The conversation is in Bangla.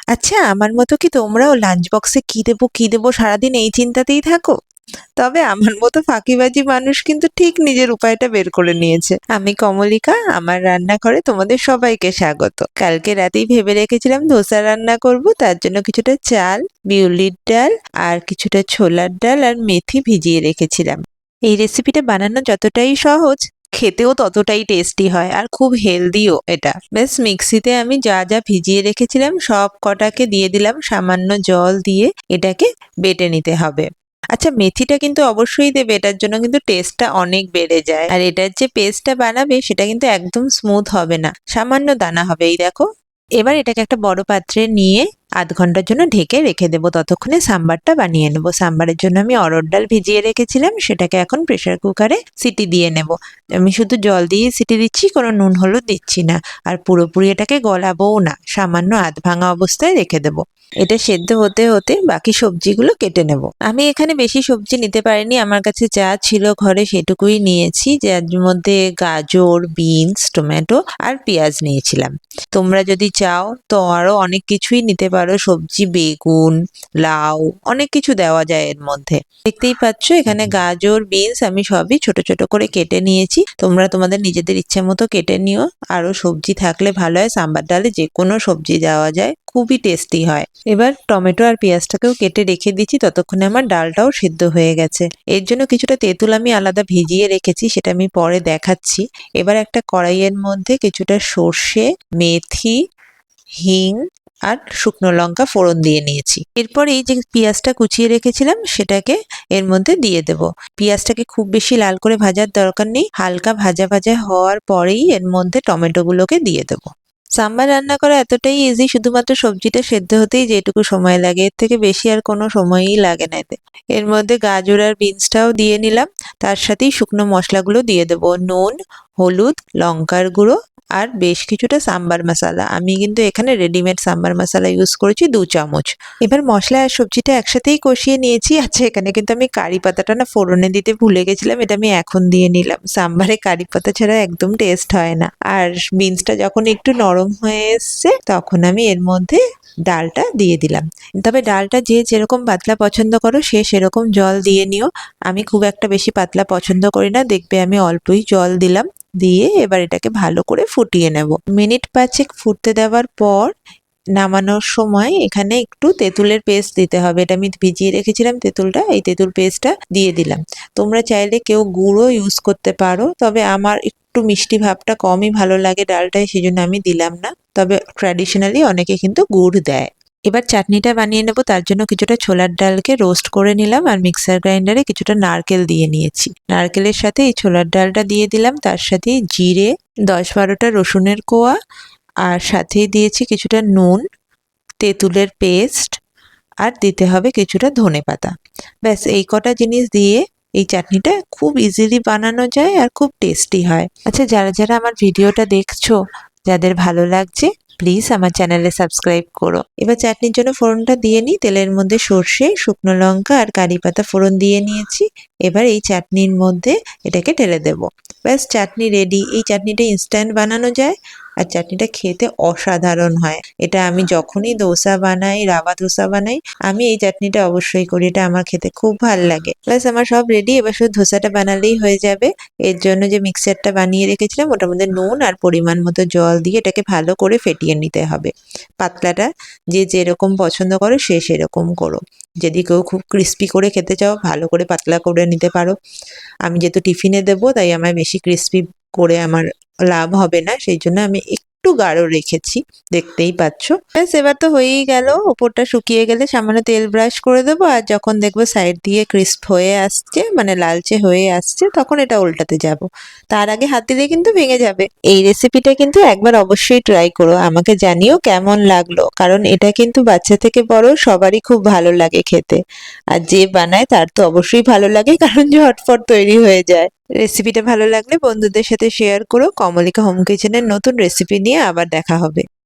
আচ্ছা, আমার মতো কি তোমরাও লাঞ্চ বক্সে কি দেবো সারাদিন এই চিন্তাতেই থাকো? তবে আমার মতো ফাঁকিবাজি মানুষ কিন্তু ঠিক নিজের উপায়টা বের করে নিয়েছে। আমি কমলিকা, আমার রান্নাঘরে তোমাদের সবাইকে স্বাগত। কালকে রাতেই ভেবে রেখেছিলাম ধোসা রান্না করব, তার জন্য কিছুটা চাল, বিউলির ডাল আর কিছুটা ছোলার ডাল আর মেথি ভিজিয়ে রেখেছিলাম। এই রেসিপিটা বানানো যতটাই সহজ, খেতেও ততটাই টেস্টি হয় আর খুব হেলদিও এটা। ব্যাস মিক্সিতে আমি যা যা ভিজিয়ে রেখেছিলাম সব কটাকে দিয়ে দিলাম, সামান্য জল দিয়ে এটাকে বেটে নিতে হবে। আচ্ছা, মেথিটা কিন্তু অবশ্যই দেবে, এটার জন্য কিন্তু টেস্টটা অনেক বেড়ে যায়। আর এটার যে পেস্টটা বানাবে সেটা কিন্তু একদম স্মুথ হবে না, সামান্য দানা হবে। এই দেখো, এবার এটাকে একটা বড় পাত্রে নিয়ে আধ ঘন্টার জন্য ঢেকে রেখে দেবো, ততক্ষণে সাম্বারটা বানিয়ে নেবো। সাম্বারের জন্য আমি অরহর ডাল ভিজিয়ে রেখেছিলাম, সেটাকে এখন প্রেসার কুকারে সিটি দিয়ে নেব। আমি শুধু জল দিয়ে সিটি দিচ্ছি, কোনো নুন হলুদ দিচ্ছি না। আর পুরোপুরি এটাকে গলাবোও না, সামান্য আধ ভাঙা অবস্থায় রেখে দেবো। এটা সেদ্ধ হতে হতে বাকি সবজিগুলো কেটে নেব। আমি এখানে বেশি সবজি নিতে পারিনি, আমার কাছে যা ছিল ঘরে সেটুকুই নিয়েছি, যার মধ্যে গাজর, বিনস, টমেটো আর পেঁয়াজ নিয়েছিলাম। তোমরা যদি চাও তো আরো অনেক কিছুই নিতে পারো, সবজি, বেগুন, লাউ, অনেক কিছু দেওয়া যায় এর মধ্যে। দেখতেই পাচ্ছ এখানে গাজর, বিনস আমি সবই ছোট ছোট করে কেটে নিয়েছি। তোমরা তোমাদের নিজেদের ইচ্ছে মতো কেটে নিও। আরো সবজি থাকলে ভালো হয়, সাম্বার ডালে যে কোনো সবজি দেওয়া যায়, খুবই টেস্টি হয়। এবার টমেটো আর পেঁয়াজটাকেও কেটে রেখে দিচ্ছি, ততক্ষণে আমার ডালটাও সিদ্ধ হয়ে গেছে। এর জন্য কিছুটা তেঁতুল আমি আলাদা ভিজিয়ে রেখেছি, সেটা আমি পরে দেখাচ্ছি। এবার একটা কড়াইয়ের মধ্যে কিছুটা সর্ষে, মেথি, হিং আর শুকনো লঙ্কা ফোড়ন দিয়ে নিয়েছি। এরপর এই যে পেঁয়াজটা কুচিয়ে রেখেছিলাম সেটাকে এর মধ্যে দিয়ে দেব। পেঁয়াজটাকে খুব বেশি লাল করে ভাজার দরকার নেই, হালকা ভাজা ভাজা হওয়ার পরেই এর মধ্যে টমেটোগুলোকে দিয়ে দেবো। সাম্বার রান্না করা এতটাই ইজি, শুধুমাত্র সবজিটা সেদ্ধ হতেই যেটুকু সময় লাগে, এর থেকে বেশি আর কোনো সময়ই লাগে না এতে। এর মধ্যে গাজর আর বিনসটাও দিয়ে নিলাম, তার সাথেই শুকনো মশলাগুলো দিয়ে দেবো। নুন, হলুদ, লঙ্কার গুঁড়ো আর বেশ কিছুটা সাম্বার মশলা। আমি কিন্তু এখানে রেডিমেড সাম্বার মশলা ইউজ করেছি 2 চামচ। এবার মশলা আর সবজিটা একসাথেই কষিয়ে নিয়েছি। আচ্ছা, এখানে কিন্তু আমি কারি পাতাটা না ফোড়নে দিতে ভুলে গেছিলাম, এটা আমি এখন দিয়ে নিলাম। সাম্বারে কারি পাতা ছাড়া একদম টেস্ট হয় না। আর বিনসটা যখন একটু নরম হয়ে এসছে তখন আমি এর মধ্যে ডালটা দিয়ে দিলাম। তবে ডালটা যে যেরকম পাতলা পছন্দ করো সে সেরকম জল দিয়ে নিও। আমি খুব একটা বেশি পাতলা পছন্দ করি না, দেখবে আমি অল্পই জল দিলাম। দিয়ে এবার এটাকে ভালো করে ফুটিয়ে নেব। মিনিট 5 ফুটতে দেওয়ার পর নামানোর সময় এখানে একটু তেঁতুলের পেস্ট দিতে হবে। এটা আমি ভিজিয়ে রেখেছিলাম তেঁতুলটা, এই তেঁতুল পেস্টটা দিয়ে দিলাম। তোমরা চাইলে কেউ গুঁড়ো ইউজ করতে পারো, তবে আমার একটু মিষ্টি ভাবটা কমই ভালো লাগে ডালটায়, সেই জন্য আমি দিলাম না। তবে ট্র্যাডিশনালি অনেকে কিন্তু গুড় দেয়। এবার চাটনিটা বানিয়ে নেব, তার জন্য কিছুটা ছোলার ডালকে রোস্ট করে নিলাম আর মিক্সার গ্রাইন্ডারে কিছুটা নারকেল দিয়ে নিয়েছি। নারকেলের সাথে এই ছোলার ডালটা দিয়ে দিলাম, তার সাথে জিরে, 10-12টা রসুনের কোয়া আর সাথেই দিয়েছি কিছুটা নুন, তেঁতুলের পেস্ট আর দিতে হবে কিছুটা ধনেপাতা। ব্যাস এই কটা জিনিস দিয়ে এই চাটনিটা খুব ইজিলি বানানো যায় আর খুব টেস্টি হয়। আচ্ছা, যারা যারা আমার ভিডিওটা দেখছো, যাদের ভালো লাগছে প্লিজ আমার চ্যানেলে সাবস্ক্রাইব করো। এবার চাটনির জন্য ফোড়নটা দিয়ে নিই। তেলের মধ্যে সর্ষে, শুকনো লঙ্কা আর কারি পাতা ফোড়ন দিয়ে নিয়েছি। এবার এই চাটনির মধ্যে এটাকে ঢেলে দেব। ব্যাস চাটনি রেডি। এই চাটনিটা ইনস্ট্যান্ট বানানো যায় আর চাটনিটা খেতে অসাধারণ হয়। এটা আমি যখনই ধোসা বানাই, রাবা ধোসা বানাই, আমি এই চাটনিটা অবশ্যই করি, এটা আমার খেতে খুব ভাল লাগে। ব্যাস আমার সব রেডি, এবার শুধু ধোসাটা বানালেই হয়ে যাবে। এর জন্য যে মিক্সচারটা বানিয়ে রেখেছিলাম ওটার মধ্যে নুন আর পরিমাণ মতো জল দিয়ে এটাকে ভালো করে ফেটিয়ে নিতে হবে। পাতলাটা যে যেরকম পছন্দ করো সে সেরকম করো। যদি কেউ খুব ক্রিস্পি করে খেতে চাও ভালো করে পাতলা করে নিতে পারো। আমি যেহেতু টিফিনে দেবো তাই আমার বেশি ক্রিস্পি করে আমার লাভ হবে না, সেই জন্য আমি একটু গাঢ় রেখেছি, দেখতেই পাচ্ছ। ব্যাস এবার তো হয়েই গেল। ওপরটা শুকিয়ে গেলে সামান্য তেল ব্রাশ করে দেবো, আর যখন দেখবো সাইড দিয়ে ক্রিস্প হয়ে আসছে, মানে লালচে হয়ে আসছে, তখন এটা উল্টাতে যাব। তার আগে হাত দিলে কিন্তু ভেঙে যাবে। এই রেসিপিটা কিন্তু একবার অবশ্যই ট্রাই করো, আমাকে জানিও কেমন লাগলো, কারণ এটা কিন্তু বাচ্চা থেকে বড় সবারই খুব ভালো লাগে খেতে। আর যে বানায় তার তো অবশ্যই ভালো লাগে, কারণ ঝটপট তৈরি হয়ে যায়। রেসিপিটা ভালো লাগলে বন্ধুদের সাথে শেয়ার করো। কমলিকা হোম কিচেনের নতুন রেসিপি নিয়ে আবার দেখা হবে।